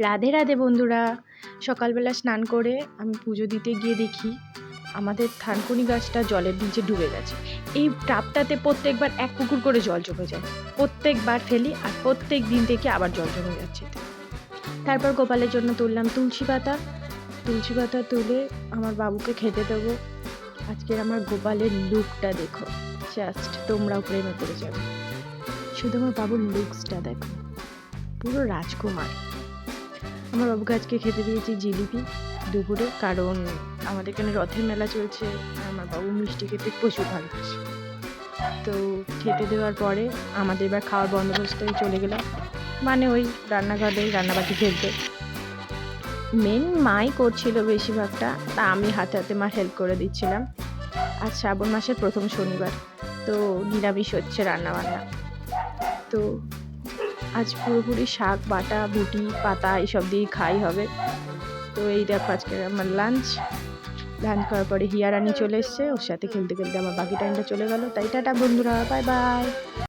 রাধে রাধে বন্ধুরা। সকালবেলা স্নান করে আমি পুজো দিতে গিয়ে দেখি আমাদের থানকুনি গাছটা জলের নিচে ডুবে গেছে। এই টাবটাতে প্রত্যেকবার এক পুকুর করে জল জমে যায়, প্রত্যেকবার ফেলি আর প্রত্যেক দিন থেকে আবার জল জমে যাচ্ছে। তারপর গোপালের জন্য তুললাম তুলসী পাতা, তুলসী পাতা তুলে আমার বাবুকে খেতে দেবো। আজকের আমার গোপালের লুকটা দেখো, জাস্ট তোমরাও প্রেমে পড়ে যাবে। শুধু আমার বাবুর লুকসটা দেখো, পুরো রাজকুমার। আমার বাবুকে আজকে খেতে দিয়েছি জিলিপি দুপুরে, কারণ আমাদের এখানে রথের মেলা চলছে আর আমার বাবু মিষ্টি খেতে প্রচুর ভালোবাসে। তো খেতে দেওয়ার পরে আমাদের এবার খাওয়ার বন্দোবস্তে চলে গেলাম, মানে ওই রান্নাঘরে রান্নাবাটি খেলতে। মেন মাই করছিল বেশিরভাগটা, তা আমি হাতে হাতে মার হেল্প করে দিচ্ছিলাম। আজ শ্রাবণ মাসের প্রথম শনিবার, তো নিরামিষ হচ্ছে রান্নাবান্না। তো আজ পুরোপুরি শাক বাটা বুটি পাতা এইসব দিয়েই খাই হবে। তো এই দেখো আজকে আমার লাঞ্চ করার পরে হিয়া রানী চলে এসছে, ওর সাথে খেলতে খেলতে আমার বাকি টাইমটা চলে গেল। তাই টাটা বন্ধুরা, বাই বাই।